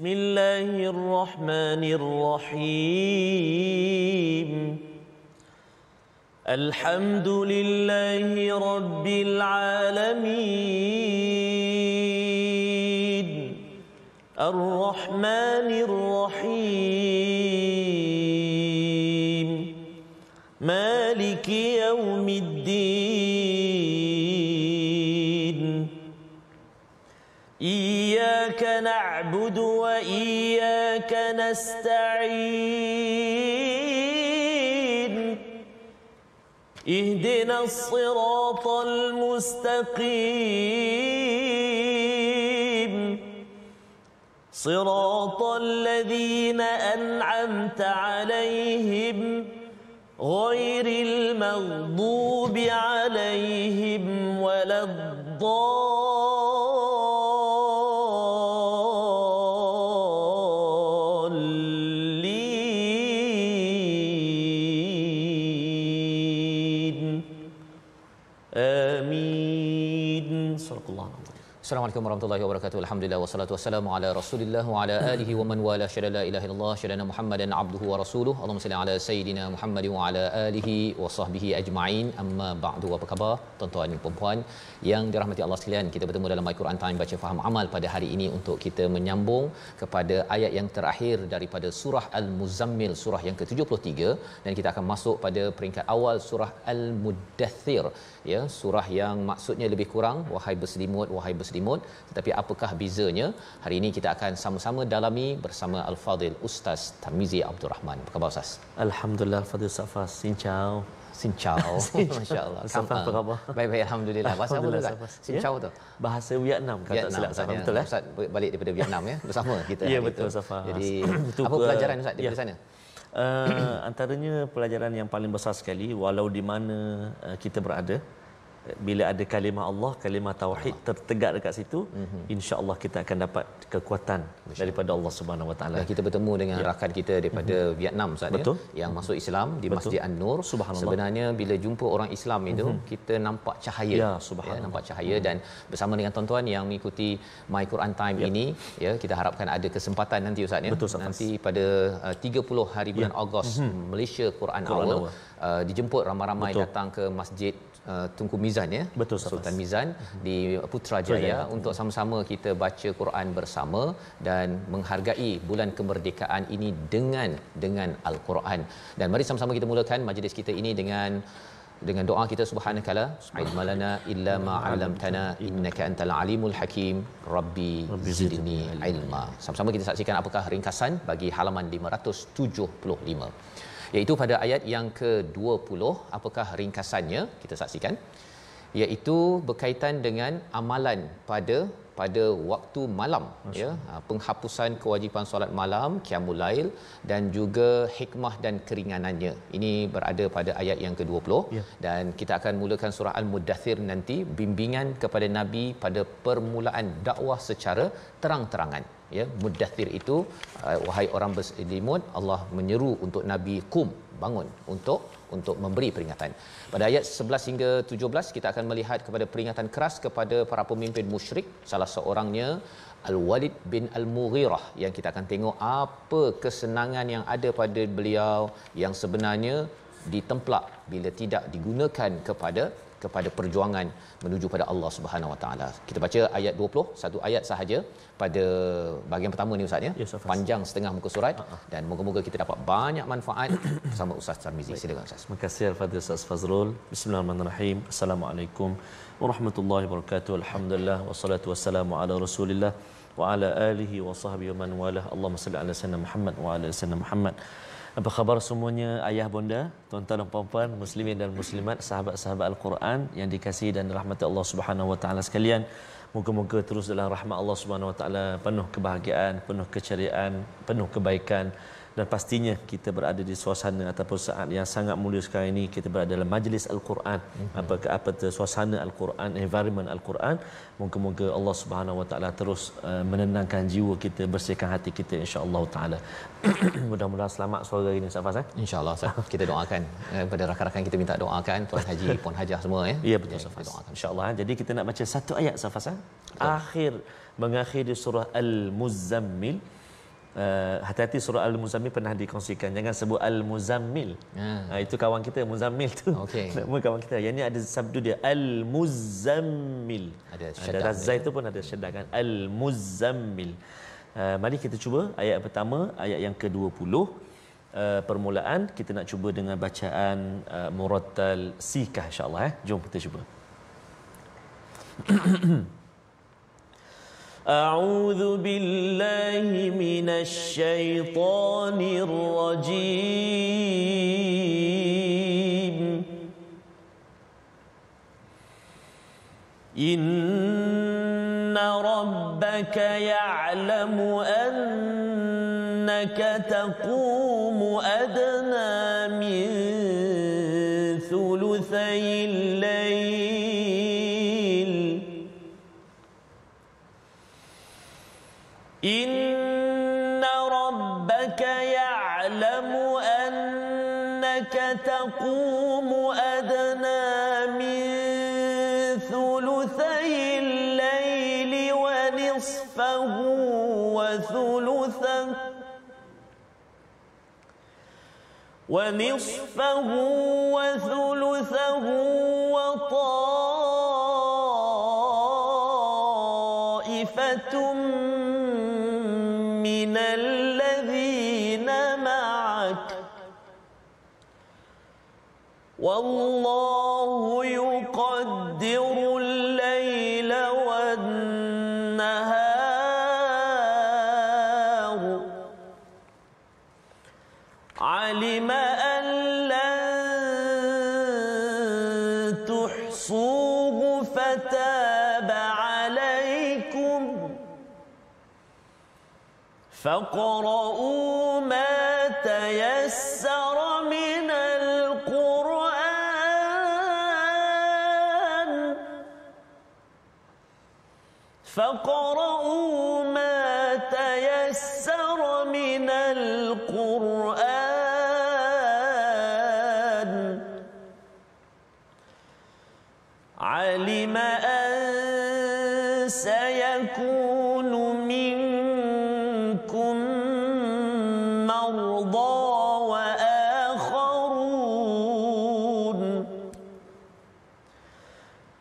Bismillahirrahmanirrahim. Alhamdulillahi Rabbil Alamin. Ar-Rahmanir Rahim. Maliki Yawmiddin. Iyyaka na'budu wa iyyaka nasta'in. Ihdinas siratal mustaqim. Siratal ladzina an'amta 'alaihim ghairil maghdubi 'alaihim waladdallin. Amin. Sallallahu alaihi wasallam. Assalamualaikum warahmatullahi wabarakatuh. Alhamdulillah wassalatu wassalamu ala Rasulillah wa ala alihi wa man wala syada la ilaha illallah syadana Muhammadan abduhu wa rasuluhu. Allahumma salli ala sayidina Muhammad wa ala alihi wa sahbihi ajma'in. Amma ba'du. Apa khabar tuan-tuan dan puan-puan yang dirahmati Allah sekalian? Kita bertemu dalam My Quran Time baca faham amal pada hari ini untuk kita menyambung kepada ayat yang terakhir daripada surah Al-Muzammil, surah yang ke-73, dan kita akan masuk pada peringkat awal surah Al-Muddathir, ya, surah yang maksudnya lebih kurang wahai berselimut, tetapi apakah bezanya? Hari ini kita akan sama-sama dalami bersama Al-Fadil Ustaz Tarmizi Abdul Rahman. Apa khabar Ustaz? Alhamdulillah, Fadil Safas. Sincau. Masya-Allah. Apa khabar? Baik-baik, alhamdulillah. Bahasa apa tu? Sincau tu. Bahasa Vietnam kata silap Ustaz. Betul eh? Ustaz balik daripada Vietnam ya, bersama kita. Ya betul Safas. Jadi apa pelajaran Ustaz daripada sana? Antaranya pelajaran yang paling besar sekali, walau di mana kita berada, bila ada kalimah Allah, kalimah tauhid tertegak dekat situ, insya-Allah kita akan dapat kekuatan daripada Allah Subhanahu Wa Taala. Kita bertemu dengan rakan kita daripada Vietnam Ustaz ya, yang masuk Islam di Masjid An-Nur. Sebenarnya bila jumpa orang Islam itu, kita nampak cahaya. Nampak cahaya, dan bersama dengan tuan-tuan yang mengikuti My Quran Time ini, ya, kita harapkan ada kesempatan nanti Ustaz ya. Nanti pada 30 hari bulan Ogos, Malaysia Quran Hour, dijemput ramai-ramai datang ke Masjid Tunku Mizan ya, Sultan Mizan di Putrajaya untuk sama-sama kita baca Quran bersama dan menghargai bulan kemerdekaan ini dengan Al-Quran. Dan mari sama-sama kita mulakan majlis kita ini dengan doa kita. Subhanakala ilmalana illa ma 'allamtana innaka antal alimul hakim rabbi zidni ilma. Sama-sama kita saksikan apakah ringkasan bagi halaman 575, iaitu pada ayat yang ke-20. Apakah ringkasannya? Kita saksikan. Iaitu berkaitan dengan amalan pada waktu malam, ya, penghapusan kewajipan solat malam, qiyamul lail, dan juga hikmah dan keringanannya. Ini berada pada ayat yang ke-20, dan kita akan mulakan surah Al-Muddathir nanti, bimbingan kepada Nabi pada permulaan dakwah secara terang-terangan. Ya, Muddathir itu wahai orang berselimut, Allah menyeru untuk Nabi, qum, bangun, untuk memberi peringatan. Pada ayat 11 hingga 17 kita akan melihat kepada peringatan keras kepada para pemimpin musyrik. Salah seorangnya Al-Walid bin Al-Mughirah, yang kita akan tengok apa kesenangan yang ada pada beliau yang sebenarnya ditemplak bila tidak digunakan kepada perjuangan menuju pada Allah Subhanahu Wa Taala. Kita baca ayat 20, satu ayat sahaja pada bahagian pertama ni Ustaz ya. Panjang setengah muka surat, dan moga-moga kita dapat banyak manfaat bersama Ustaz Tarmizi. Silakan Ustaz. Terima kasih Al-Fadhil Ustaz Fazrul. Bismillahirrahmanirrahim. Assalamualaikum warahmatullahi wabarakatuh. Alhamdulillah wassalatu wassalamu ala Rasulillah wa ala alihi wa sahbihi wa man walah. Allahumma salli ala sayyidina Muhammad wa ala sayyidina Muhammad. Apa khabar semuanya, ayah bonda, tuan-tuan dan puan-puan, muslimin dan muslimat, sahabat-sahabat Al-Quran yang dikasihi dan dirahmati Allah Subhanahu Wa Taala sekalian. Moga-moga terus dalam rahmat Allah Subhanahu Wa Taala, penuh kebahagiaan, penuh keceriaan, penuh kebaikan, dan pastinya kita berada di suasana ataupun saat yang sangat mulia sekarang ini. Kita berada dalam majlis Al-Quran, apa suasana Al-Quran, environment Al-Quran. Moga-moga Allah Subhanahu Wa Taala terus menenangkan jiwa kita, bersihkan hati kita, insya-Allah taala. Mudah-mudahan selamat suara ini Ustaz Faz. Insya-Allah Ustaz. Kita doakan kepada rakan-rakan kita, minta doakan Tuan Haji, Puan Hajah semua ya. Ya betul Ustaz Faz. Insya-Allah. Jadi kita nak baca satu ayat Ustaz Faz. Mengakhiri surah Al-Muzammil. hati-hati surah Al-Muzammil pernah dikongsikan, jangan sebut Al-Muzammil. Itu kawan kita Muzammil tu. Nama kawan kita. Yang ni ada sabdu dia Al-Muzammil. Ada razai tu pun ada syaddah kan. Al-Muzammil. Mari kita cuba ayat pertama, ayat yang ke-20. Permulaan kita nak cuba dengan bacaan murattal sikah insya-Allah. Jom kita cuba. A'udzu billahi minasy syaithanir rajim. Inna rabbaka ya'lamu annaka taqumu adna min thuluthayil layl. Inna rabbaka ya'lamu annaka taqumu adna min thuluthayil layli wa nisfahu wa thuluthahu wa thuluthahu wa ta'ifatum من الذين معك والله يقدر الليل والنهار علم أن لن تحصوه فتاب عليكم فاقرؤوا ما تيسر من القرآن علم أن سيكون منكم مرضى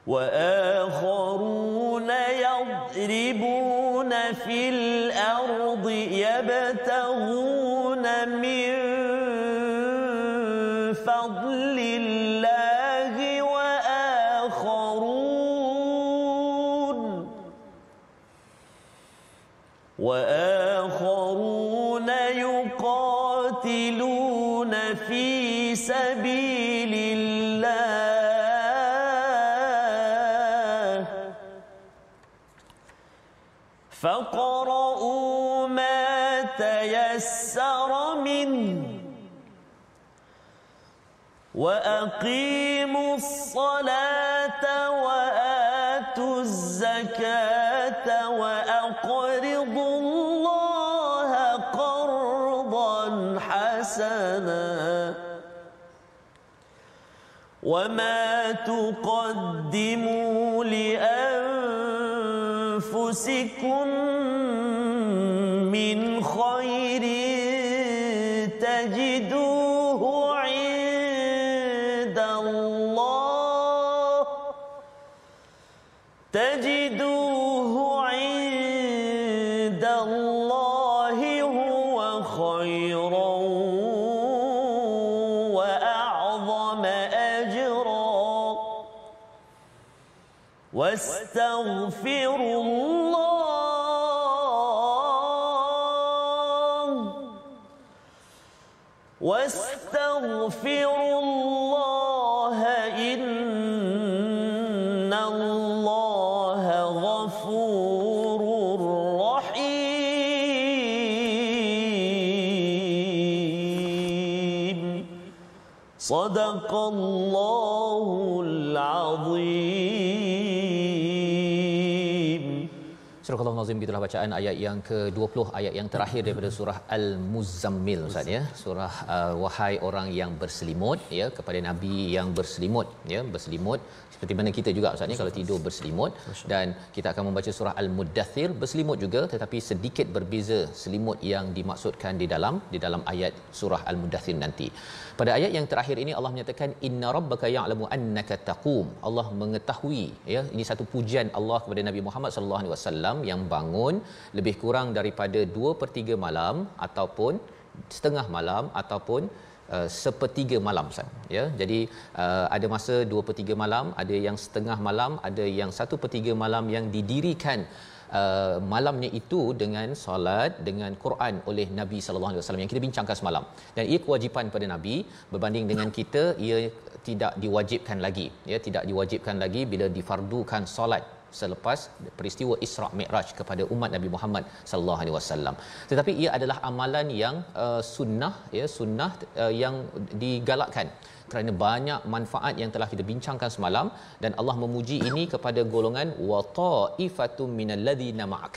وآخرون يضربون في الأرض يبتغون من فضل الله وآخرون يقاتلون في سبيل الله فاقرؤوا ما تيسر منه وأقيموا الصلاة وآتوا الزكاة وأقرضوا الله قرضا حسنا وما تقدموا لأنفسكم من خير تجدوه عند الله هو خيرا وأعظم أجرا واستغفروا الله إن الله غفور رحيم صدق الله العظيم Surah Al-Nazim, gitulah bacaan ayat yang ke-20, ayat yang terakhir daripada surah Al-Muzammil Ustaz ya. Surah wahai orang yang berselimut ya, kepada nabi yang berselimut ya, berselimut seperti mana kita juga Ustaz ni kalau tidur berselimut. Dan kita akan membaca surah Al-Muddathir berselimut juga, tetapi sedikit berbeza selimut yang dimaksudkan di dalam ayat surah Al-Muddathir nanti. Pada ayat yang terakhir ini Allah menyatakan inna rabbaka ya'lamu annaka taqum. Allah mengetahui ya, ini satu pujian Allah kepada Nabi Muhammad sallallahu alaihi wasallam yang bangun lebih kurang daripada 2/3 malam ataupun setengah malam ataupun sepertiga malam Ustaz ya. Jadi ada masa 2/3 malam, ada yang setengah malam, ada yang 1/3 malam yang didirikan malamnya itu dengan solat, dengan Quran oleh Nabi sallallahu alaihi wasallam yang kita bincangkan semalam. Dan ia kewajipan pada Nabi, berbanding dengan kita ia tidak diwajibkan lagi ya, tidak diwajibkan lagi bila difardukan solat selepas peristiwa Isra Mi'raj kepada umat Nabi Muhammad sallallahu alaihi wasallam. Tetapi ia adalah amalan yang sunnah ya, sunnah yang digalakkan kerana banyak manfaat yang telah kita bincangkan semalam. Dan Allah memuji ini kepada golongan wa ta'ifatum minal ladzina ma'ak.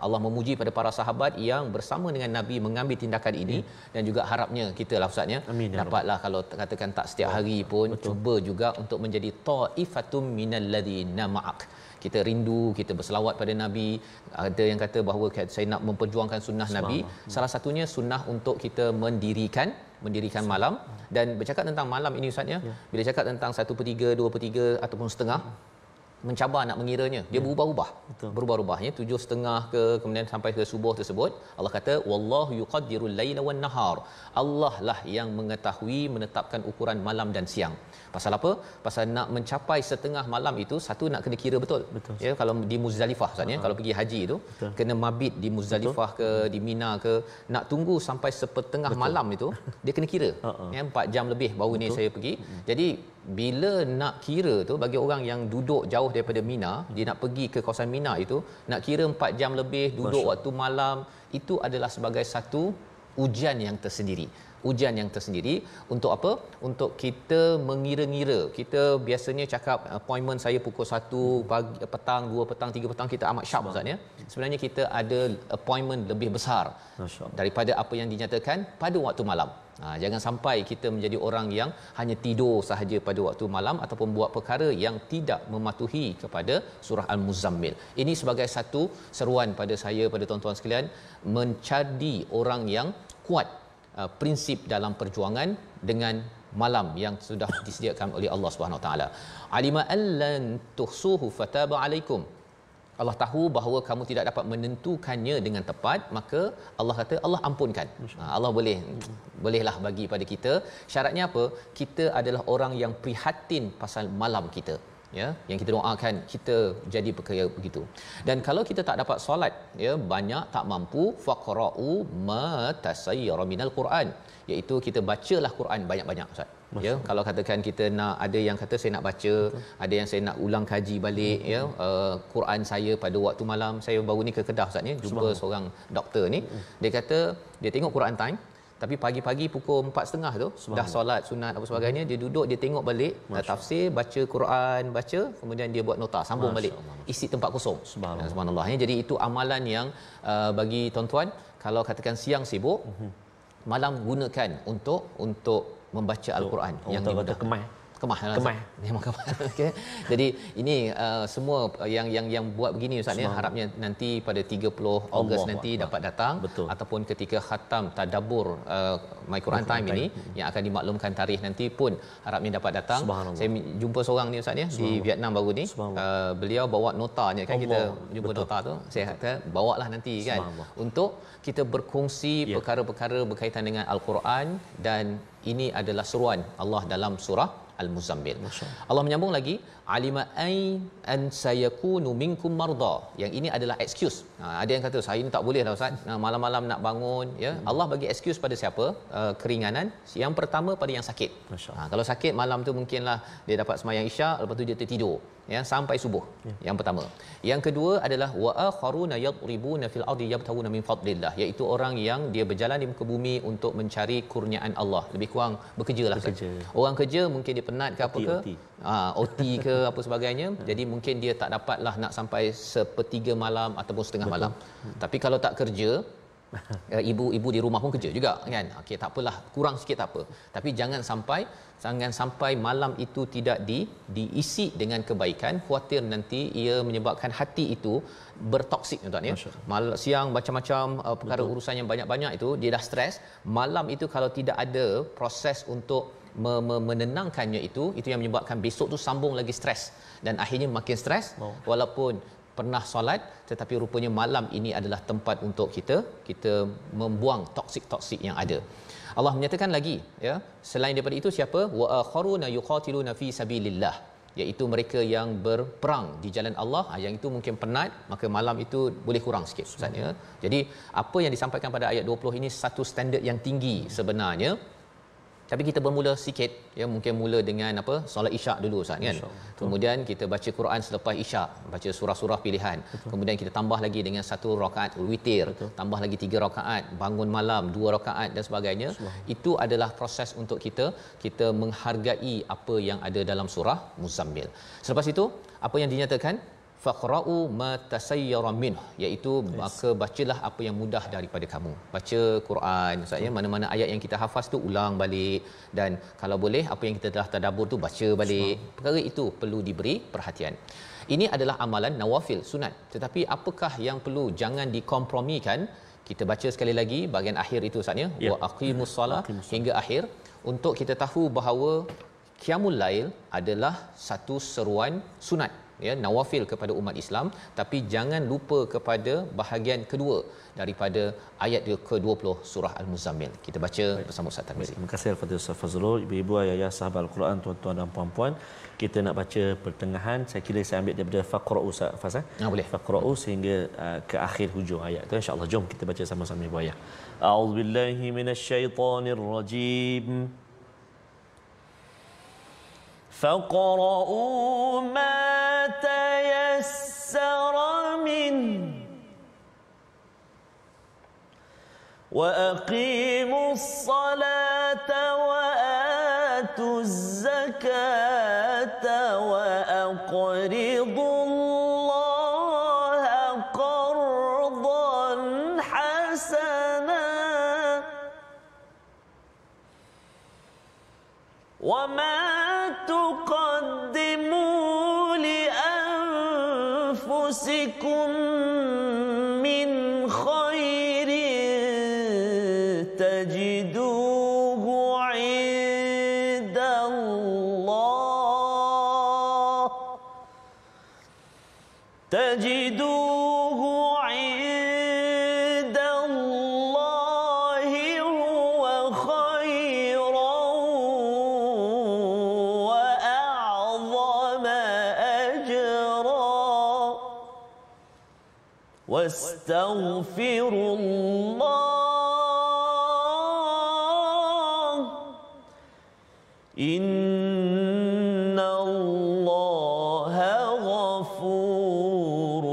Allah memuji pada para sahabat yang bersama dengan Nabi mengambil tindakan ini. Dan juga harapnya kita lah Ustaz ya, dapatlah kalau katakan tak setiap hari pun cuba juga untuk menjadi ta'ifatum minal ladzina ma'ak. Kita rindu, kita berselawat pada Nabi. Ada yang kata bahawa saya nak memperjuangkan sunnah Nabi. Salah satunya sunnah untuk kita mendirikan malam. Dan bercakap tentang malam ini Ustaz ya, bila cakap tentang 1/3, 2/3 ataupun setengah, mencabar nak mengiranya, dia berubah-ubahnya 7:30 ke kemudian sampai ke subuh tersebut. Allah kata wallahu yuqaddirul laila wan nahar. Allah lah yang mengetahui, menetapkan ukuran malam dan siang. Pasal apa? Pasal nak mencapai setengah malam itu, satu nak kena kira betul. Ya, kalau di Muzdalifah Ustaz ya, kalau pergi haji itu kena mabit di Muzdalifah ke di Mina ke, nak tunggu sampai sepertengah malam itu dia kena kira. Ya, 4 jam lebih baru ni saya pergi. Jadi bila nak kira tu, bagi orang yang duduk jauh daripada Mina, dia nak pergi ke kawasan Mina itu, nak kira 4 jam lebih duduk waktu malam, itu adalah sebagai satu ujian yang tersendiri. Ujian yang tersendiri untuk apa? Untuk kita mengira-ngira. Kita biasanya cakap appointment saya pukul 1 pagi, petang, 2 petang, 3 petang, kita amat sharp Ustaz ya. Sebenarnya kita ada appointment lebih besar daripada apa yang dinyatakan pada waktu malam. Jangan sampai kita menjadi orang yang hanya tidur sahaja pada waktu malam ataupun buat perkara yang tidak mematuhi kepada surah Al-Muzammil. Ini sebagai satu seruan pada saya, pada tuan-tuan sekalian, mencari orang yang kuat prinsip dalam perjuangan dengan malam yang sudah disediakan oleh Allah Subhanahu Wa Taala. Alima allan tuhsuhu fataba alaikum. Allah tahu bahawa kamu tidak dapat menentukannya dengan tepat, maka Allah kata Allah ampunkan. Allah bolehlah bagi pada kita. Syaratnya apa? Kita adalah orang yang prihatin pasal malam kita. Ya, yang kita doakan kita jadi perkara begitu. Dan kalau kita tak dapat solat ya, banyak tak mampu, faqra'u ma tasayyara minal Quran, iaitu kita bacalah Quran banyak-banyak Ustaz. Ya, kalau katakan kita nak, ada yang kata saya nak baca, ada yang saya nak ulang kaji balik ya, Quran saya pada waktu malam. Saya baru ni ke Kedah Ustaz ni, jumpa seorang doktor ni, dia kata dia tengok Quran time, tapi pagi-pagi pukul 4.30 tu dah solat sunat apa sebagainya, dia duduk, dia tengok balik tafsir, baca Quran, baca, kemudian dia buat nota, sambung balik, isi tempat kosong. Subhanallah. Jadi itu amalan yang bagi tuan-tuan, kalau katakan siang sibuk, malam gunakan untuk membaca Al-Quran yang dimudahkan. Kemah. Memang kemah. Okey. Jadi ini semua yang buat begini Ustaz ya, harapnya nanti pada 30 Ogos nanti dapat datang. Ataupun ketika khatam tadabbur My Quran Time ini yang akan dimaklumkan tarikh nanti pun harapnya dapat datang. Saya jumpa seorang ni Ustaz ya di Vietnam baru ni. Beliau bawa notanya kan, kita jumpa nota tu. Saya kata bawalah nanti kan, untuk kita berkongsi perkara-perkara berkaitan dengan Al-Quran. Dan ini adalah seruan Allah dalam surah Al-Muzammil. Allah menyambung lagi, alima an sayakunu minkum marda. Yang ini adalah excuse. Ada yang kata saya ni tak boleh dah Ustaz, malam-malam nak bangun ya. Allah bagi excuse pada siapa? Keringanan. Yang pertama pada yang sakit. Kalau sakit malam tu mungkinlah dia dapat sembahyang Isyak, lepas tu dia tertidur ya sampai subuh. Yang pertama. Yang kedua adalah wa akharuna yadribuna fil ardi yabtaguna min fadlillah, iaitu orang yang dia berjalan di muka bumi untuk mencari kurniaan Allah. Lebih kurang bekerjalah. Orang kerja mungkin dia penat ke apa ke, OT ke apa sebagainya. Jadi mungkin dia tak dapatlah nak sampai 1/3 malam ataupun setengah malam. Tapi kalau tak kerja, ibu di rumah pun kerja juga kan. Okey, tak apalah, kurang sikit tak apa. Tapi jangan sampai malam itu tidak diisi dengan kebaikan. Khuatir nanti ia menyebabkan hati itu bertoksik, tuan ya. Siang macam-macam perkara urusan yang banyak-banyak itu dia dah stres. Malam itu kalau tidak ada proses untuk menenangkannya, itu yang menyebabkan besok tu sambung lagi stres dan akhirnya makin stres. Walaupun pernah solat, tetapi rupanya malam ini adalah tempat untuk kita membuang toksik yang ada. Allah menyatakan lagi, ya, selain daripada itu siapa? Wa akharuna yuqatiluna fi sabilillah, iaitu mereka yang berperang di jalan Allah. Yang itu mungkin penat, maka malam itu boleh kurang sikit, Ustaz, ya. Jadi apa yang disampaikan pada ayat 20 ini satu standard yang tinggi sebenarnya. Tapi kita bermula sikit, ya, mungkin mula dengan solat isyak dulu, Ustaz, kan. Kemudian kita baca Quran selepas isyak, baca surah-surah pilihan. Kemudian kita tambah lagi dengan 1 rakaat witir, tambah lagi 3 rakaat bangun malam, 2 rakaat dan sebagainya. Itu adalah proses untuk kita menghargai apa yang ada dalam surah Muzammil. Selepas itu apa yang dinyatakan? Faqra'u ma tasayyara minh, iaitu maka bacalah apa yang mudah daripada kamu. Baca Quran, maksudnya mana-mana ayat yang kita hafaz tu ulang balik, dan kalau boleh apa yang kita telah tadabbur tu baca balik. Perkara itu perlu diberi perhatian. Ini adalah amalan nawafil, sunat. Tetapi apakah yang perlu jangan dikompromikan? Kita baca sekali lagi bahagian akhir itu, Ustaz, ya. Wa aqimus solah hingga akhir, untuk kita tahu bahawa qiyamul lail adalah satu seruan sunat, ya, nawafil kepada umat Islam. Tapi jangan lupa kepada bahagian kedua daripada ayat ke-20 surah Al-Muzammil. Kita baca bersama Ustaz Tarmizi. Terima kasih al-Fadhil Ustaz Fazrul. Ibu-ibu, ayah-ayah, sahabat Al-Quran, tuan-tuan dan puan-puan, kita nak baca pertengahan. Saya kira saya ambil daripada faqra'u, Ustaz Faz. Boleh. Faqra'u sehingga ke akhir hujung ayat tu, insya-Allah. Jom kita baca sama-sama, ibu ayah. A'udzubillahi minasyaitonirrajim. فَاقْرَؤُوا مَا تَيَسَّرَ مِنْهُ وَأَقِيمُوا الصَّلَاةَ وَآتُوا الزَّكَاةَ وَأَقْرِضُوا اللَّهَ قَرْضًا حَسَنًا وَمَا تقدموا لأنفسكم من خير تجدوه عند الله هو خيرا واستغفروا الله إن الله غفور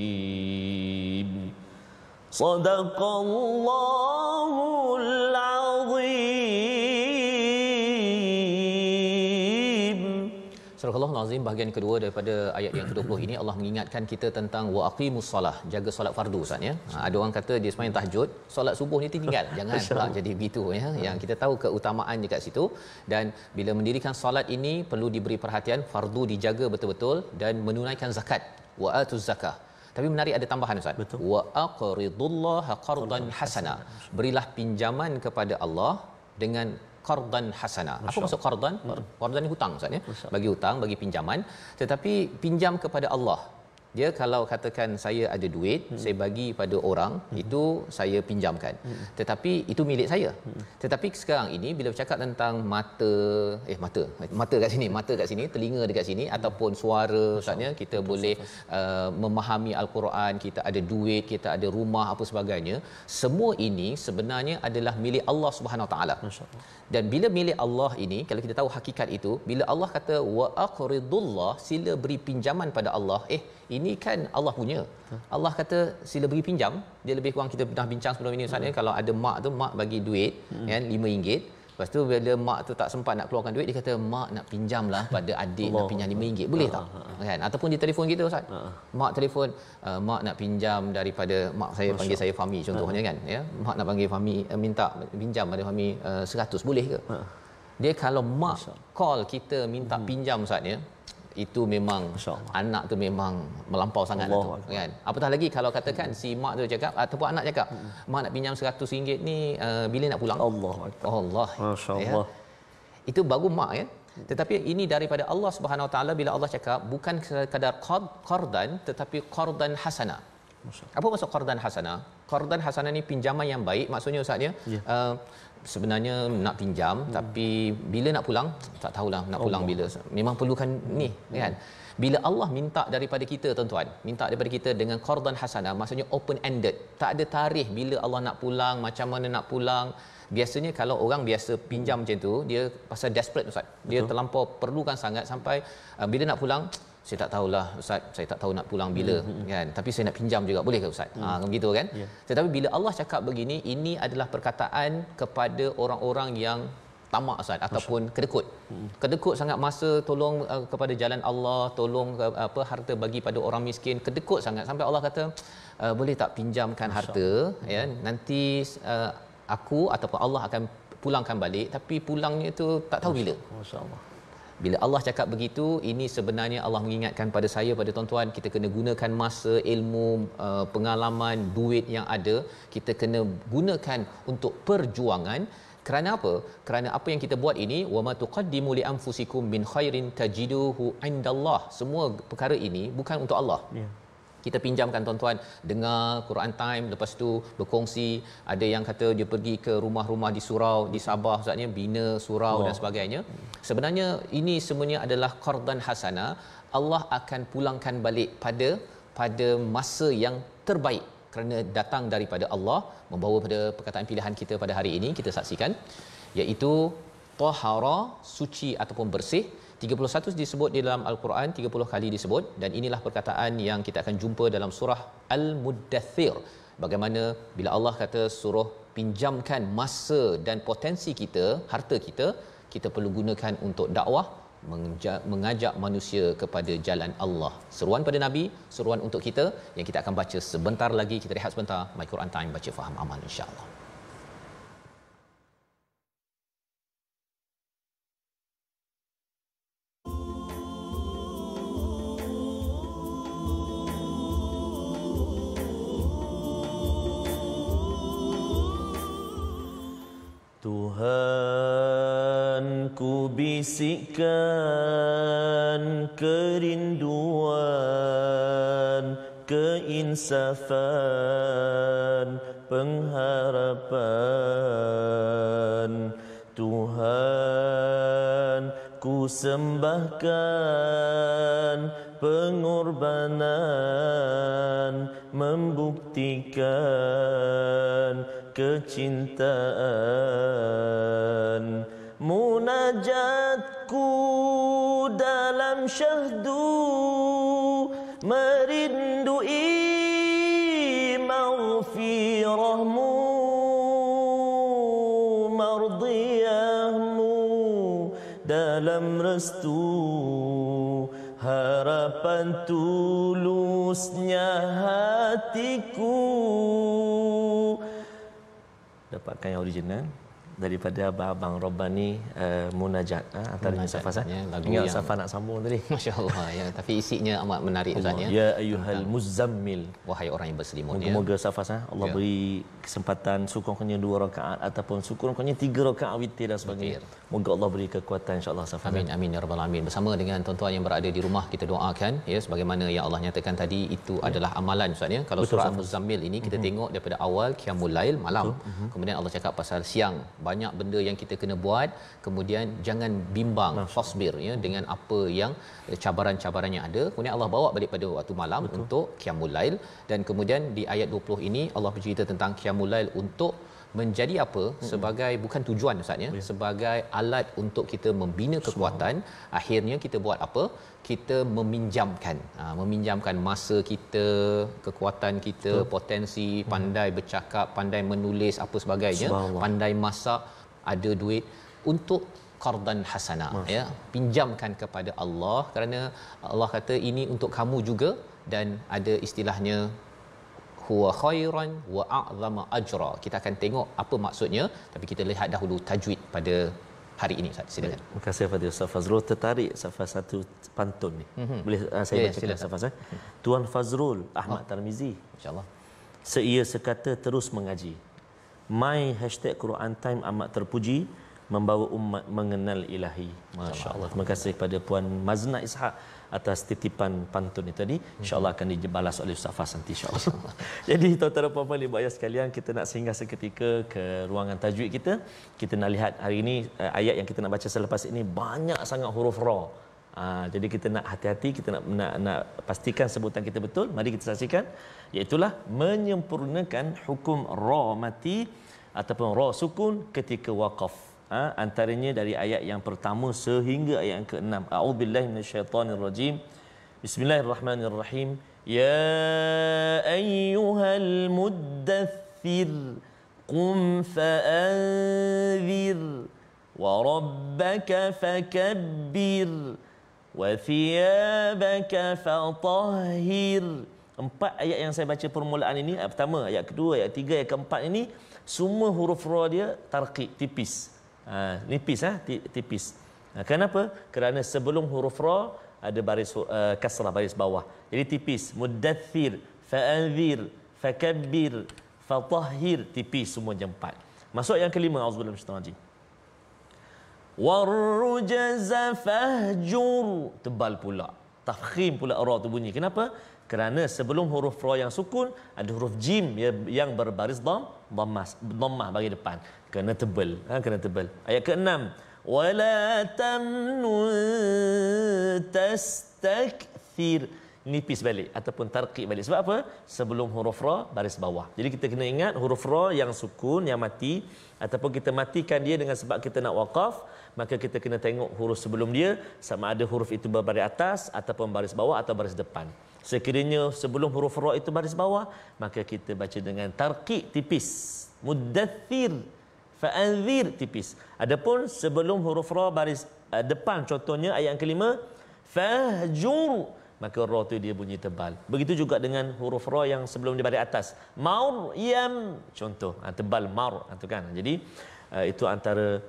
رحيم صدق الله العظيم. Surah Al-Azim bahagian kedua daripada ayat yang ke-20 ini, Allah mengingatkan kita tentang wa aqimus solah, jaga solat fardu, Ustaz, ya. Ada orang kata dia sembahyang tahajud, solat subuh ni tinggal. Jangan pula jadi begitu, ya. Yang kita tahu keutamaan dekat situ, dan bila mendirikan solat ini perlu diberi perhatian, fardu dijaga betul-betul, dan menunaikan zakat, wa atuz zakah. Tapi menarik ada tambahan, Ustaz. Betul. Wa aqridullaha qardan hasana. Berilah pinjaman kepada Allah dengan qardan hasana. Apa maksud qardan? Qardan ni hutang, Ustaz, ya. Bagi hutang, bagi pinjaman. Tetapi pinjam kepada Allah. Dia kalau katakan saya ada duit, saya bagi pada orang, itu saya pinjamkan. Tetapi itu milik saya. Tetapi sekarang ini bila bercakap tentang mata kat sini, telinga dekat sini ataupun suara, maksudnya kita boleh memahami al-Quran, kita ada duit, kita ada rumah apa sebagainya, semua ini sebenarnya adalah milik Allah Subhanahu Wa Taala. Dan bila milik Allah ini, kalau kita tahu hakikat itu, bila Allah kata wa aqridullah, sila beri pinjaman pada Allah, ini kan Allah punya. Allah kata sila beri pinjam. Dia lebih kurang kita pernah bincang sebelum ini Ustaz, kalau ada mak bagi duit kan RM5. Lepas tu bila mak tu tak sempat nak keluarkan duit, dia kata mak nak pinjamlah pada adik, nak pinjam RM5, boleh tak? Kan? Ataupun di telefon kita Ustaz, mak telefon, mak nak pinjam daripada mak saya, panggil saya Fahmi contohnya kan, ya, mak nak panggil Fahmi, minta pinjam pada Fahmi 100, boleh ke? Dia kalau mak call kita minta pinjam Ustaz, ya, itu memang anak tu memang melampau sangat lah tu, kan. Apatah lagi kalau katakan si mak tu cakap ataupun anak cakap, mak nak pinjam RM100 ni, bila nak pulang? Allah, masya-Allah, ya. Itu baru mak, ya. Tetapi ini daripada Allah Subhanahu Wa Taala. Bila Allah cakap bukan sekadar qardan, tetapi qardan hasana. Apa maksud qardan hasana? Qardan hasana ni pinjaman yang baik. Maksudnya Ustaz, ya, sebenarnya nak pinjam, tapi bila nak pulang tak tahulah nak pulang bila. Memang perlukan ni, kan. Bila Allah minta daripada kita, tuan-tuan, minta daripada kita dengan qardan hasanah, maksudnya open ended, tak ada tarikh bila Allah nak pulang, macam mana nak pulang. Biasanya kalau orang biasa pinjam macam tu, dia pasal desperate Ustaz, dia terlampau perlukan sangat sampai bila nak pulang, saya tak tahulah Ustaz, saya tak tahu nak pulang bila, kan, tapi saya nak pinjam juga, boleh ke Ustaz? Begitu kan. Tetapi bila Allah cakap begini, ini adalah perkataan kepada orang-orang yang tamak Ustaz, ataupun kedekut. Kedekut sangat masa tolong kepada jalan Allah, tolong harta bagi pada orang miskin, kedekut sangat sampai Allah kata boleh tak pinjamkan harta, ya, nanti aku ataupun Allah akan pulangkan balik, tapi pulangnya tu tak tahu bila. Masya-Allah. Bila Allah cakap begitu, ini sebenarnya Allah mengingatkan pada saya, pada tuan-tuan, kita kena gunakan masa, ilmu, pengalaman, duit yang ada, kita kena gunakan untuk perjuangan. Kerana apa? Kerana apa yang kita buat ini, wa ma tuqaddimu li anfusikum min khairin tajiduhu indallah. Semua perkara ini bukan untuk Allah. Kita pinjamkan tuan-tuan, dengar Quran Time, lepas tu berkongsi, ada yang kata dia pergi ke rumah-rumah di surau di Sabah Ustaznya, bina surau dan sebagainya. Sebenarnya ini semuanya adalah qardan hasanah. Allah akan pulangkan balik pada masa yang terbaik, kerana datang daripada Allah, membawa pada perkataan pilihan kita pada hari ini. Kita saksikan, iaitu tahara, suci ataupun bersih. 31 disebut di dalam Al-Quran, 30 kali disebut, dan inilah perkataan yang kita akan jumpa dalam surah Al-Muddathir. Bagaimana bila Allah kata suruh pinjamkan masa dan potensi kita, harta kita, kita perlu gunakan untuk dakwah, mengajak manusia kepada jalan Allah. Seruan pada Nabi, seruan untuk kita yang kita akan baca sebentar lagi. Kita rehat sebentar. My Quran Time, baca faham amal, insya-Allah. Tuhan, ku bisikkan kerinduan, keinsafan, pengharapan. Tuhan, ku sembahkan pengorbanan, membuktikan kecintaan. Munajatku dalam syahdu, merindui maghfirahmu, mardiyahmu, dalam restu harapan tulusnya hatiku. Dapatkan yang original. daripada abang Rabbani Munajat antaranya Safas. Ingat Safas nak sambung tadi. Masya-Allah ya, tapi isinya amat menarik Ustaz ya. Ya ayyuhal muzammil, wahai orang yang berselimut ya. Moga-moga Safas Allah beri kesempatan sukungnya 2 rakaat ataupun sukungnya 3 rakaat witir dan sebagainya. Moga Allah beri kekuatan insya-Allah Safas. Amin amin ya rabbal alamin. Bersama dengan tuan-tuan yang berada di rumah, kita doakan ya, sebagaimana yang Allah nyatakan tadi itu adalah amalan Ustaz ya. Kalau betul, surah Al-Muzammil ini kita tengok daripada awal qiyamul lail malam. Kemudian Allah cakap pasal siang, banyak benda yang kita kena buat. Kemudian jangan bimbang, fasbir ya, dengan apa yang cabaran-cabaran yang ada. Kemudian Allah bawa balik pada waktu malam untuk qiyamul lail. Dan kemudian di ayat 20 ini Allah bercerita tentang qiyamul lail untuk menjadi apa? Sebagai bukan tujuan Ustaz ya, sebagai alat untuk kita membina kekuatan. Akhirnya kita buat apa? Kita meminjamkan masa kita, kekuatan kita, potensi, pandai bercakap, pandai menulis apa sebagainya, pandai masak, ada duit untuk qardan hasanah ya, pinjamkan kepada Allah, kerana Allah kata ini untuk kamu juga. Dan ada istilahnya huwa khairan wa a'zama ajra. Kita akan tengok apa maksudnya, tapi kita lihat dahulu tajwid pada hari ini Ustaz. Silakan. Terima kasih kepada Ustaz Fazrul. Tertarik Safas satu pantun ni. Boleh saya bacakan Safas? Tuan Fazrul Ahmad Tarmizi, insya-Allah. Seia sekata terus mengaji. My #Quran Time amat terpuji, membawa umat mengenal ilahi. Masya-Allah. Terima kasih kepada Puan Mazna Ishak atas titipan pantun itu tadi. Insya-Allah akan dibalas oleh Ustaz Fas nanti insya-Allah. Jadi tuan-tuan dan puan-puan ibu ayah sekalian, kita nak singgah seketika ke ruangan tajwid kita. Kita nak lihat hari ini ayat yang kita nak baca selepas ini banyak sangat huruf ra. Jadi kita nak hati-hati, kita nak pastikan sebutan kita betul. Mari kita saksikan, iaitu menyempurnakan hukum ra mati ataupun ra sukun ketika waqaf. Antaranya dari ayat yang pertama sehingga ayat yang ke-6. A'udzubillahi minasyaitonirrajim. Bismillahirrahmanirrahim. Ya ayyuhal muddaththir qum fa'anzir wa rabbaka fakabbir wa thiyabaka fatahhir. 4 ayat yang saya baca permulaan ini, ayat pertama, ayat kedua, ayat ketiga, ayat keempat ini semua huruf ra dia tarqiq, tipis. Nipis tipis. Kenapa? Kerana sebelum huruf ra ada baris kasrah, baris bawah. Jadi tipis. Muddaththir, fa'anzir, fakabbir, fatahhir, tipis semua jam 4. Masuk yang kelima, auzubillahi minasyaitanir rajim. Warrujaza fahjur, tebal pula. Tafkhim pula ra tu bunyi. Kenapa? Kerana sebelum huruf ra yang sukun ada huruf jim yang berbaris dhammah bagi depan. Kena tebal, kena tebal. Ayat ke-6, wala tamnun tastakthir, nipis balik ataupun tarqiq balik. Sebab apa? Sebelum huruf ra baris bawah. Jadi kita kena ingat huruf ra yang sukun, yang mati, ataupun kita matikan dia dengan sebab kita nak waqaf, maka kita kena tengok huruf sebelum dia sama ada huruf itu berbaris atas ataupun baris bawah atau baris depan. Sekiranya sebelum huruf ra itu baris bawah, maka kita baca dengan tarqiq tipis. Muddaththir, fa'anzir, tipis. Adapun sebelum huruf ra baris depan, contohnya ayat yang kelima, fahjur, maka ra tu dia bunyi tebal. Begitu juga dengan huruf ra yang sebelum dia baris atas. Maryam, contoh, tebal mar, tu kan. Jadi itu antara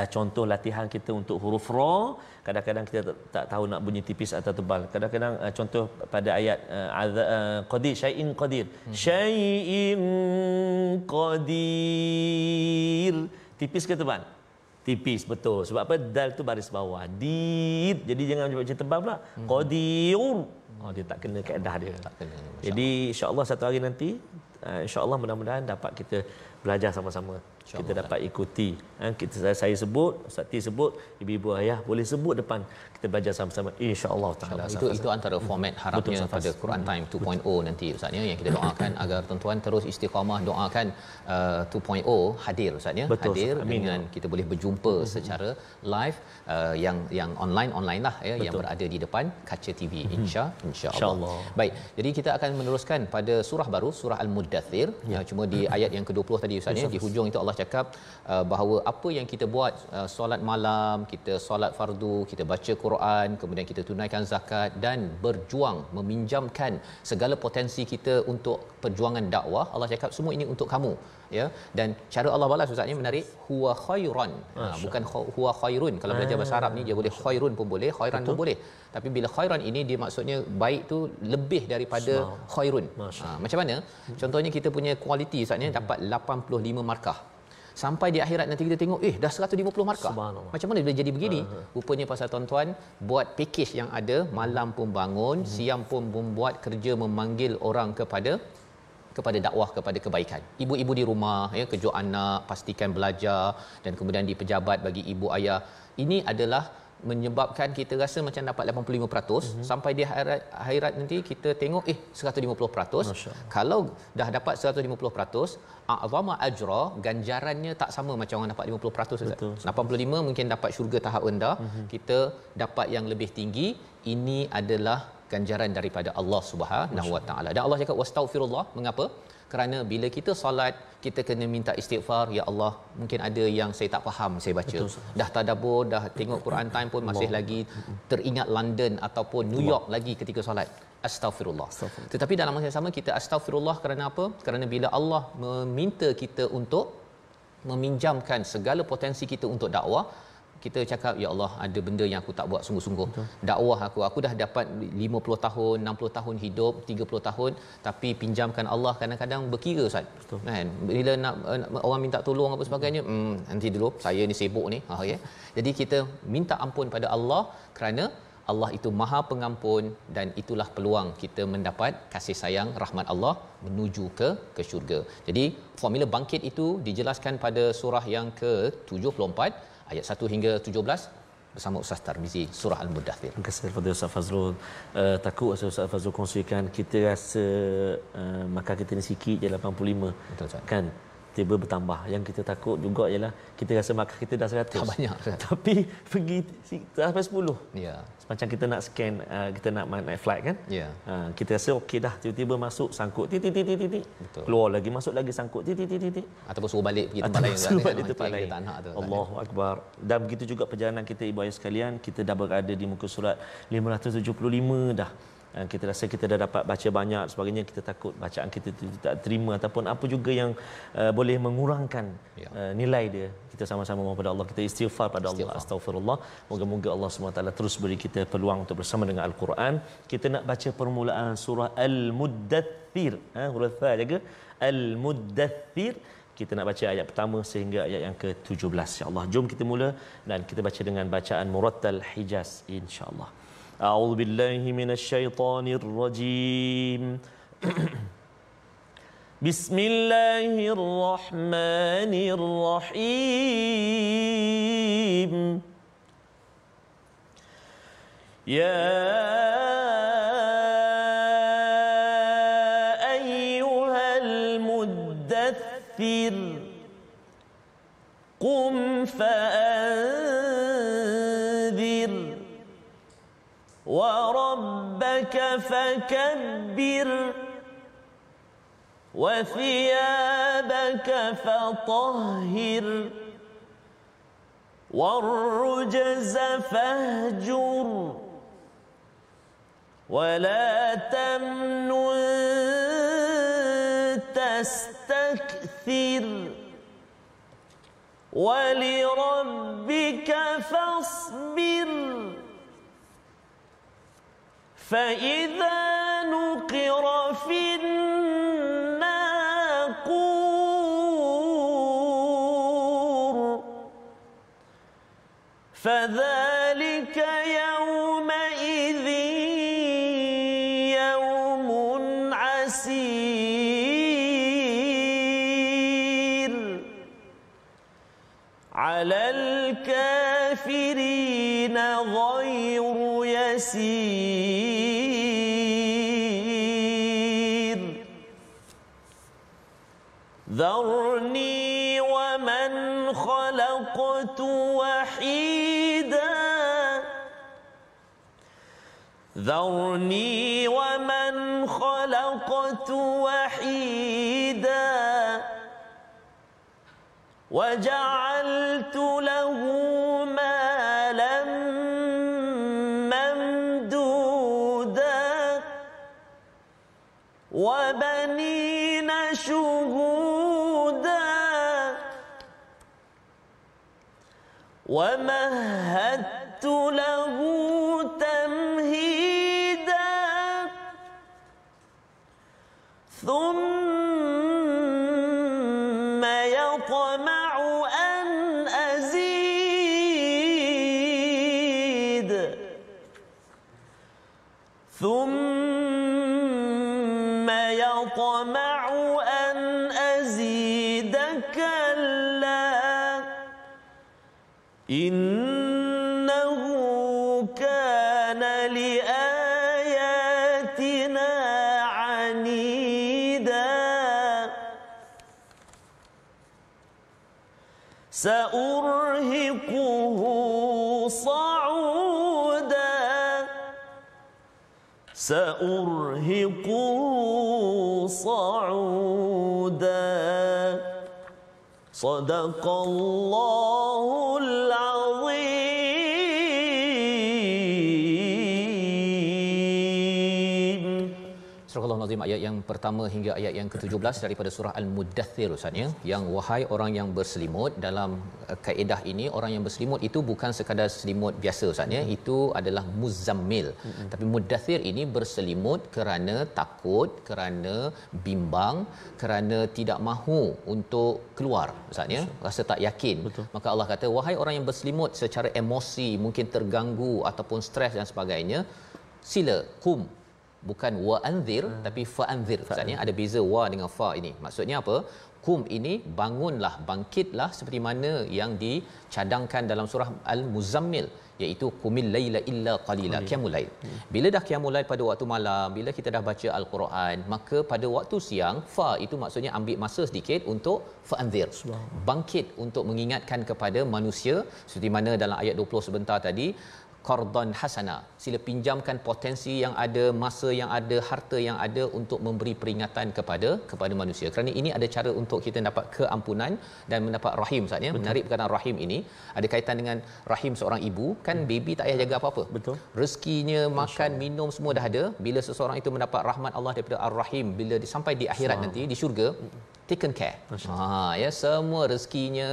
contoh latihan kita untuk huruf ra. Kadang-kadang kita tak tahu nak bunyi tipis atau tebal. Kadang-kadang contoh pada ayat qadir, syai'in qadir. Syai'in qadir. Tipis ke tebal? Tipis, betul. Sebab apa? Dal tu baris bawah. Dir. Jadi jangan baca tebal pula. Qadir. Dia tak kena kaedah dia. Tak kena. Jadi insya-Allah satu hari nanti, insya-Allah mudah-mudahan dapat kita belajar sama-sama. Kita dapat ikuti. Saya sebut, Ustaz T sebut, ibu-ibu ayah boleh sebut depan. Kita belajar sama-sama insya-Allah taala. Itu antara format harapnya pada Quran Time 2.0 nanti Ustaz ya, yang kita doakan agar tuan-tuan terus istiqamah, doakan 2.0 hadir Ustaz ya. Hadir dengan kita boleh berjumpa secara live, yang online lah ya. Betul. Yang berada di depan kaca TV insya-Allah. Baik, jadi kita akan meneruskan pada surah baru, surah Al-Muddathir. Cuma di ayat yang ke-20 tadi tadi Ustaz ya, di hujung itu Allah cakap bahawa apa yang kita buat, solat malam, kita solat fardu, kita baca Quran, kemudian kita tunaikan zakat dan berjuang meminjamkan segala potensi kita untuk perjuangan dakwah, Allah cakap semua ini untuk kamu ya. Dan cara Allah balas Ustaz ni menarik, huwa khairan, bukan huwa khairun. Kalau belajar bahasa Arab ni dia boleh khairun pun boleh, khairan pun boleh, tapi bila khairan ini dia maksudnya baik tu lebih daripada khairun. Macam mana? Contohnya kita punya kualiti Ustaz ni dapat 85 markah. Sampai di akhirat nanti kita tengok dah 150 markah. Macam mana boleh jadi begini? Rupanya pasal tuan-tuan buat package yang ada, malam pun bangun, siang pun membuat kerja memanggil orang kepada dakwah, kepada kebaikan. Ibu-ibu di rumah ya, kejut anak, pastikan belajar, dan kemudian di pejabat bagi ibu ayah. Ini adalah menyebabkan kita rasa macam dapat 85%, sampai di akhirat nanti kita tengok 150%. Kalau dah dapat 150%, a'zama ajra, ganjarannya tak sama macam orang dapat 50%. 85 mungkin dapat syurga tahap rendah, kita dapat yang lebih tinggi. Ini adalah ganjaran daripada Allah Subhanahu Wa Taala. Dan Allah cakap wastaghfirullah. Mengapa? Kerana bila kita solat, kita kena minta istighfar. Ya Allah, mungkin ada yang saya tak faham saya baca. Dah tadabbur, dah tengok Quran time pun masih lagi teringat London ataupun New York lagi ketika solat. Astaghfirullah. Tetapi dalam masa yang sama kita astaghfirullah kerana apa? Kerana bila Allah meminta kita untuk meminjamkan segala potensi kita untuk dakwah, kita cakap, ya Allah, ada benda yang aku tak buat sungguh-sungguh. Dakwah aku dah dapat 50 tahun, 60 tahun hidup, 30 tahun, tapi pinjamkan Allah kadang-kadang berkira Ustaz. Kan? Bila nak orang minta tolong apa sebagainya, nanti dulu, saya ni sibuk ni. Ya. Jadi kita minta ampun pada Allah kerana Allah itu Maha Pengampun, dan itulah peluang kita mendapat kasih sayang rahmat Allah menuju ke syurga. Jadi formula bangkit itu dijelaskan pada surah yang ke-74 ayat 1 hingga 17 bersama Ustaz Tarmizi, surah Al-Muddathir. Terima kasih kepada Ustaz Fazrul. Takut Ustaz Fazrul kongsikan, kita rasa maka kita ni sikit je 85. Betul, Ustaz. Kan tiba bertambah. Yang kita takut juga ialah kita rasa maka kita dah 100. Tak banyak. Tapi pergi sampai 10. Ya. Macam kita nak scan, kita nak naik flight kan? Ya. Kita rasa okey dah, tiba-tiba masuk sangkut titik. Betul. Keluar lagi, masuk lagi sangkut titik. Ataupun suruh balik pergi tempat lain kan? Suruh balik tempat lain. Tak nak tu. Allahu Akbar. Dan begitu juga perjalanan kita ibu ayah sekalian, kita dah berada di muka surat 575 dah. Kita rasa kita dah dapat baca banyak sebagainya, kita takut bacaan kita tak terima ataupun apa juga yang boleh mengurangkan nilai dia. Kita sama-sama mohon pada Allah, kita istighfar pada Allah, astaghfirullah. Moga-moga Allah SWT terus beri kita peluang untuk bersama dengan Al-Quran. Kita nak baca permulaan surah Al-Muddathir, huruf fa jaga, Al-Muddathir. Kita nak baca ayat pertama sehingga ayat yang ke-17, insya-Allah. Jom kita mula dan kita baca dengan bacaan Murattal Hijaz, insya-Allah. أعوذ بالله من الشيطان الرجيم بسم الله الرحمن الرحيم يا أيها المدثر قم فأنذر وربك فكبر وثيابك فطهر والرجز فاهجر ولا تمنن تستكثر ولربك فاصبر فإذا نقر في الناقور فذلك يومئذ يوم عسير على الكافرين غير يسير ذرني ومن خلقت وحيدا ذرني ومن خلقت وحيدا وجعلت له مالا ممدودا وبنين شهودا ومهدت له تمهيدا ثم يطمع أن أزيد ثم يطمع أن أزيد كلا إنه كان لآياتنا عنيدا سأرهقه صعودا سأرهقه صعودا صدق الله العظيم. Surah Al-Nazim ayat yang pertama hingga ayat yang ke-17 daripada surah Al-Muddathir Ustaz ya, yang wahai orang yang berselimut. Dalam kaedah ini orang yang berselimut itu bukan sekadar selimut biasa Ustaz ya, itu adalah muzammil. Tapi muddathir ini berselimut kerana takut, kerana bimbang, kerana tidak mahu untuk keluar Ustaz ya, rasa tak yakin. Betul. Maka Allah kata wahai orang yang berselimut secara emosi, mungkin terganggu ataupun stres dan sebagainya, sila qum, bukan wa anzir tapi fa anzir Ustaz ya, ada beza wa dengan fa ini. Maksudnya apa? Qum ini bangunlah, bangkitlah seperti mana yang dicadangkan dalam surah Al-Muzammil, iaitu qumil laila illa qalila, qiyamul lail. Bila dah qiyamul lail pada waktu malam, bila kita dah baca al-Quran, maka pada waktu siang fa itu maksudnya ambil masa sedikit untuk fa'anzir, bangkit untuk mengingatkan kepada manusia, seperti mana dalam ayat 20 sebentar tadi, qardan hasana, sila pinjamkan potensi yang ada, masa yang ada, harta yang ada untuk memberi peringatan kepada manusia, kerana ini ada cara untuk kita dapat keampunan dan mendapat rahim Ustaz ya. Menarik perkataan rahim ini ada kaitan dengan rahim seorang ibu kan. Baby tak payah jaga apa-apa, betul, rezekinya, makan, minum semua dah ada. Bila seseorang itu mendapat rahmat Allah daripada ar-rahim, bila sampai di akhirat nanti di syurga, taken care. Ya, semua rezekinya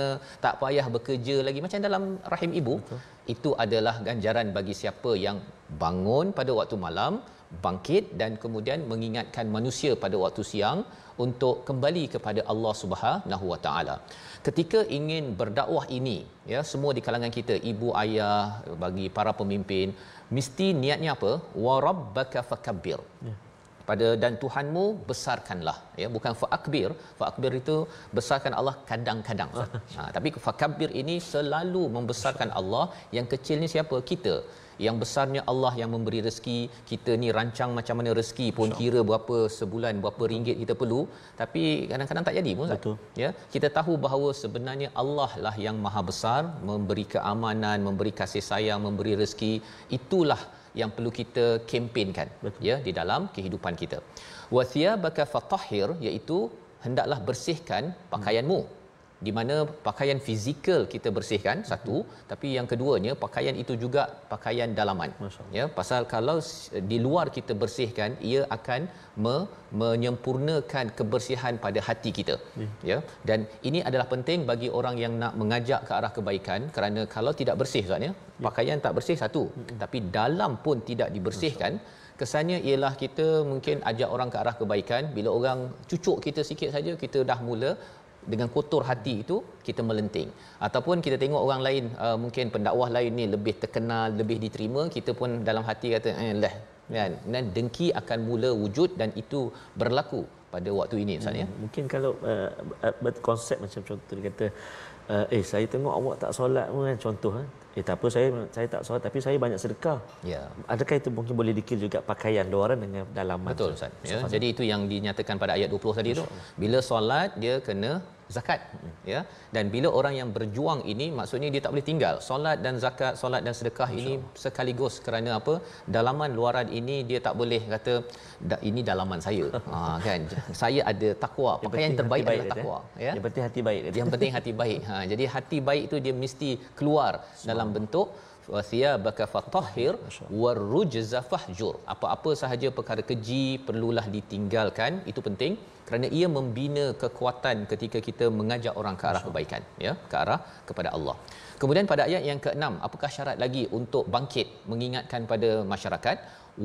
tak payah bekerja lagi macam dalam rahim ibu. Betul. Itu adalah ganjaran bagi siapa yang bangun pada waktu malam, bangkit dan kemudian mengingatkan manusia pada waktu siang untuk kembali kepada Allah Subhanahu Wa Taala. Ketika ingin berdakwah ini ya, semua di kalangan kita, ibu ayah, bagi para pemimpin, mesti niatnya apa? Wa rabbaka fakabbir. Pada dan Tuhanmu besarkanlah ya, bukan fa'akbir. Fa'akbir itu besarkan Allah kadang-kadang. Tapi fakabbir ini selalu membesarkan Allah. Yang kecil ni siapa? Kita. Yang besarnya Allah yang memberi rezeki. Kita ni rancang macam mana rezeki pun, kira berapa sebulan, berapa ringgit kita perlu, tapi kadang-kadang tak jadi pun. Betul. Ya, kita tahu bahawa sebenarnya Allah lah yang maha besar, memberi keamanan, memberi kasih sayang, memberi rezeki. Itulah yang perlu kita kempenkan ya di dalam kehidupan kita. Wa thiyabaka fatahhir, iaitu hendaklah bersihkan pakaianmu. Di mana pakaian fizikal kita bersihkan satu, tapi yang keduanya pakaian itu juga pakaian dalaman ya, pasal kalau di luar kita bersihkan, ia akan menyempurnakan kebersihan pada hati kita ya. Dan ini adalah penting bagi orang yang nak mengajak ke arah kebaikan, kerana kalau tidak bersih Ustaz ya, pakaian tak bersih satu, tapi dalam pun tidak dibersihkan, kesannya ialah kita mungkin ajak orang ke arah kebaikan, bila orang cucuk kita sikit saja kita dah mula dengan kotor hati itu kita melenting. Ataupun kita tengok orang lain, mungkin pendakwah lain ni lebih terkenal, lebih diterima, kita pun dalam hati kata lah kan, dan dengki akan mula wujud, dan itu berlaku pada waktu ini Ustaz ya. Mungkin kalau berkonsep macam contoh dia kata saya tengok awak tak solat pun kan, contoh tak apa, saya tak solat tapi saya banyak sedekah. Ya. Adakah itu mungkin boleh dikira juga pakaian luaran dengan dalaman? Betul Ustaz. Ya. Jadi itu yang dinyatakan pada ayat 20 tadi tu. Bila solat dia kena zakat, ya. Dan bila orang yang berjuang ini, maksudnya dia tak boleh tinggal solat dan zakat, solat dan sedekah ini sekaligus. Kerana apa? Dalaman luaran ini dia tak boleh kata ini dalaman saya. Kan, saya ada takwa, pakaian yang terbaik adalah takwa, ya. Yang penting hati baik. Yang penting hati baik. Jadi hati baik itu dia mesti keluar dalam bentuk wa thiyabaka fatahhir warujza fahjur. Apa-apa sahaja perkara keji perlulah ditinggalkan. Itu penting kerana ia membina kekuatan ketika kita mengajak orang ke arah kebaikan, ya, ke arah kepada Allah. Kemudian pada ayat yang ke-6, apakah syarat lagi untuk bangkit mengingatkan pada masyarakat?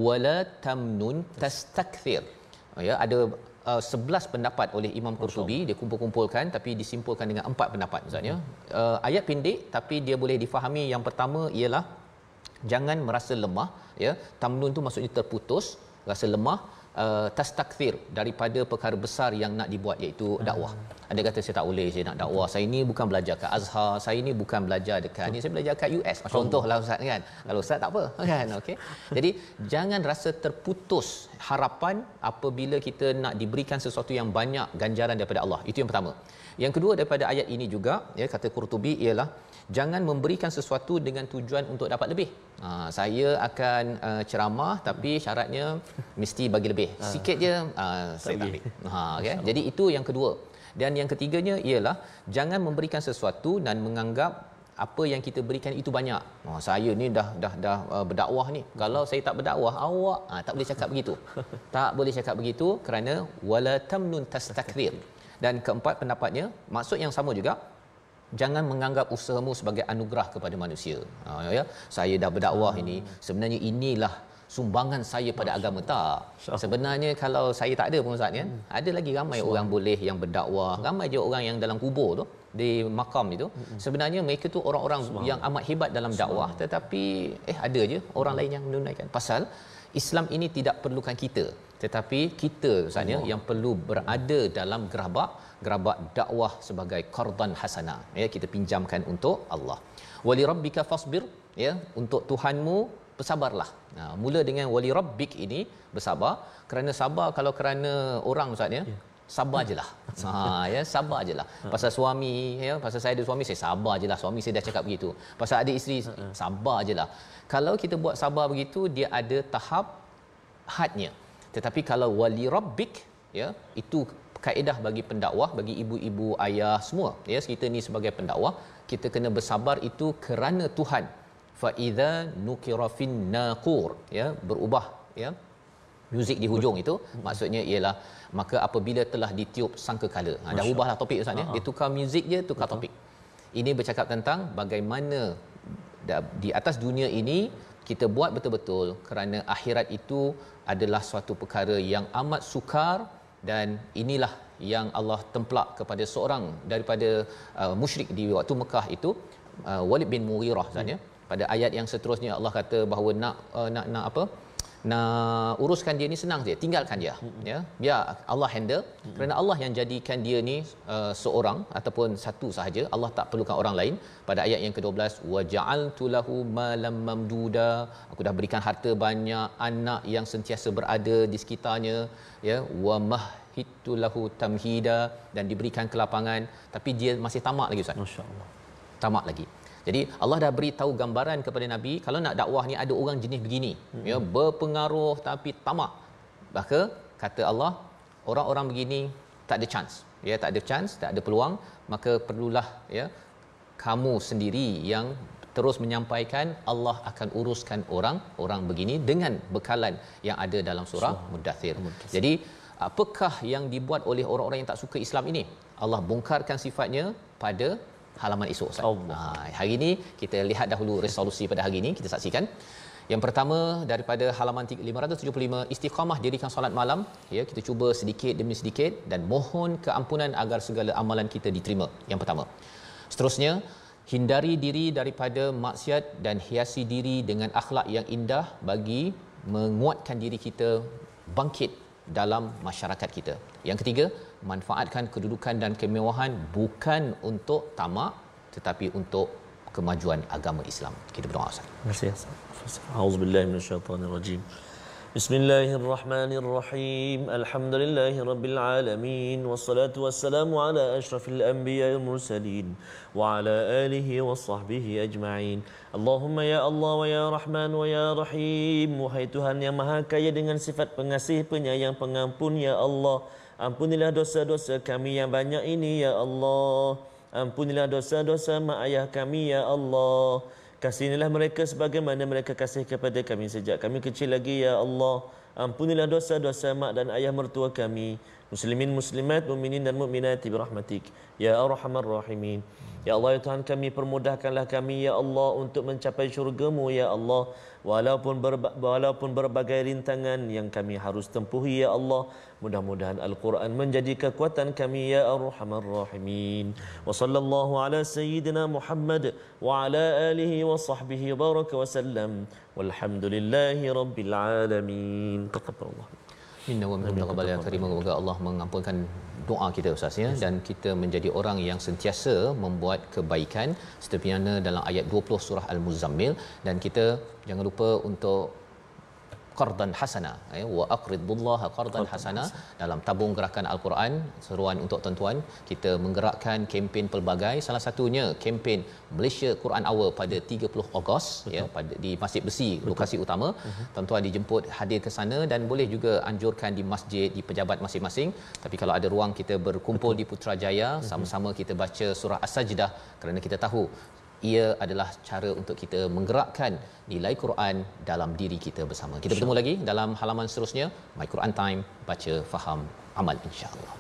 Wala tamnun tastakthir. Ya, ada 11 pendapat oleh Imam Qurtubi, dia kumpul-kumpulkan tapi disimpulkan dengan 4 pendapat misalnya. Ayat pendek tapi dia boleh difahami. Yang pertama ialah jangan merasa lemah, ya. Tamnun tu maksudnya terputus, rasa lemah, tastakthir daripada perkara besar yang nak dibuat, iaitu dakwah. Ada kata saya tak boleh, saya nak dakwah, saya ni bukan belajar kat Azhar, saya ni bukan belajar dekat ni, saya belajar kat US contohlah ustaz, kan. Kalau ustaz tak apa, kan, okey. Jadi jangan rasa terputus harapan apabila kita nak diberikan sesuatu yang banyak ganjaran daripada Allah. Itu yang pertama. Yang kedua daripada ayat ini juga, ya, kata Qurtubi ialah jangan memberikan sesuatu dengan tujuan untuk dapat lebih. Saya akan ceramah tapi syaratnya mesti bagi lebih. Sikit je saya tak ambil. Okay? Jadi itu yang kedua. Dan yang ketiganya ialah jangan memberikan sesuatu dan menganggap apa yang kita berikan itu banyak. Saya ni dah berdakwah ni. Kalau saya tak berdakwah, awak tak boleh cakap begitu. Tak boleh cakap begitu kerana wala tamnun tastakthir. Dan keempat pendapatnya, maksud yang sama juga, jangan menganggap usahamu sebagai anugerah kepada manusia. Ya, saya dah berdakwah ini, sebenarnya inilah sumbangan saya pada agama. Tak. Sebenarnya kalau saya tak ada pun ustaz, kan, ada lagi ramai orang boleh yang berdakwah, ramai je orang yang dalam kubur tu, di makam itu, sebenarnya mereka tu orang-orang yang amat hebat dalam dakwah, tetapi ada je orang lain yang menunaikan. Pasal Islam ini tidak perlukan kita, tetapi kita ustaz, yang perlu berada dalam gerabak dakwah sebagai qardan hasanah, ya, kita pinjamkan untuk Allah. Wali rabbika fasbir, ya, untuk Tuhanmu bersabarlah. Mula dengan wali rabbik ini, bersabar. Kerana sabar kalau kerana orang ustaz, ya, sabar jelah. Ya, sabar jelah. Pasal suami, ya, pasal saya ada suami, saya sabar jelah. Suami saya dah cakap begitu. Pasal ada isteri, sabar jelah. Kalau kita buat sabar begitu, dia ada tahap hadnya. Tetapi kalau wali rabbik, ya, itu kaedah bagi pendakwah, bagi ibu-ibu, ayah semua, ya, kita ni sebagai pendakwah, kita kena bersabar itu kerana Tuhan. Fa idza nukira fin naqur, ya, berubah, ya, muzik di hujung itu maksudnya ialah maka apabila telah ditiup sangkakala. Dah ubahlah topik ustaz, ya. Dia tukar muzik je, tukar topik. Ini bercakap tentang bagaimana di atas dunia ini kita buat betul-betul kerana akhirat itu adalah suatu perkara yang amat sukar. Dan inilah yang Allah templak kepada seorang daripada musyrik di waktu Mekah itu, Walid bin Mughirah saja. Pada ayat yang seterusnya Allah kata bahawa nak uruskan dia ni senang je, tinggalkan dia, ya, biar Allah handle, kerana Allah yang jadikan dia ni seorang ataupun satu sahaja. Allah tak perlukan orang lain. Pada ayat yang ke-12, wa ja'altu lahu malam mamduda, aku dah berikan harta banyak, anak yang sentiasa berada di sekitarnya, ya, wa mahhitu lahu tamhida, dan diberikan kelapangan, tapi dia masih tamak lagi ustaz. Masya-Allah. Tamak lagi. Jadi Allah dah beritahu gambaran kepada Nabi, kalau nak dakwah ni ada orang jenis begini, ya, berpengaruh tapi tamak. Maka kata Allah, orang-orang begini tak ada chance, ya, tak ada chance, tak ada peluang. Maka perlulah, ya, kamu sendiri yang terus menyampaikan, Allah akan uruskan orang-orang begini dengan bekalan yang ada dalam surah Muddathir. Jadi apakah yang dibuat oleh orang-orang yang tak suka Islam ini? Allah bongkarkan sifatnya pada halaman esok ustaz. Hari ini kita lihat dahulu resolusi pada hari ini, kita saksikan. Yang pertama daripada halaman 575, istiqamah dirikan solat malam, ya, kita cuba sedikit demi sedikit dan mohon keampunan agar segala amalan kita diterima. Yang pertama. Seterusnya, hindari diri daripada maksiat dan hiasi diri dengan akhlak yang indah bagi menguatkan diri kita bangkit dalam masyarakat kita. Yang ketiga, manfaatkan kedudukan dan kemewahan bukan untuk tamak tetapi untuk kemajuan agama Islam. Kita berdoa ustaz. Terima kasih. Auzubillahi minasyaitanirrajim. Bismillahirrahmanirrahim. Alhamdulillahirabbil alamin wassalatu wassalamu ala asyrafil anbiya'il mursalin wa ala alihi washabbihi ajma'in. Allahumma ya Allah wa ya Rahman wa ya Rahim. Wahai Tuhan yang Maha Kaya dengan sifat pengasih, penyayang, pengampun, ya Allah, ampunilah dosa-dosa kami yang banyak ini, ya Allah. Ampunilah dosa-dosa mak ayah kami, ya Allah. Kasihanilah mereka sebagaimana mereka kasih kepada kami sejak kami kecil lagi, ya Allah. Ampunilah dosa-dosa mak dan ayah mertua kami, muslimin, muslimat, mukminin dan mukminat birahmatik ya arhamar rahimin. Ya Allah, ya Tuhan kami, permudahkanlah kami, ya Allah, untuk mencapai syurga-Mu, ya Allah, walaupun berbagai rintangan yang kami harus tempuhi, ya Allah. Mudah-mudahan Al-Quran menjadi kekuatan kami, ya arhamar rahimin. Wa sallallahu ala sayyidina Muhammad wa ala alihi wa sahbihi baraka wa sallam. Walhamdulillahi rabbil alamin. Taqabbalallah. Inna wa minkum taqabbal ya karim. Semoga Allah mengampunkan doa kita Ustaz ya, dan kita menjadi orang yang sentiasa membuat kebaikan seperti mana dalam ayat 20 surah Al-Muzammil. Dan kita jangan lupa untuk qardan hasana, wa aqridullaha qardan hasana, dalam tabung gerakan Al-Quran. Seruan untuk tuan-tuan, kita menggerakkan kempen pelbagai, salah satunya kempen Malaysia Quran Hour pada 30 Ogos ya, pada di Masjid Besi, lokasi utama. Tuan-tuan dijemput hadir ke sana, dan boleh juga anjurkan di masjid, di pejabat masing-masing. Tapi kalau ada ruang, kita berkumpul di Putrajaya, sama-sama kita baca surah As-Sajdah, kerana kita tahu ia adalah cara untuk kita menggerakkan nilai Quran dalam diri kita bersama. Kita bertemu lagi dalam halaman seterusnya. My Quran Time, baca, faham, amal, insya-Allah.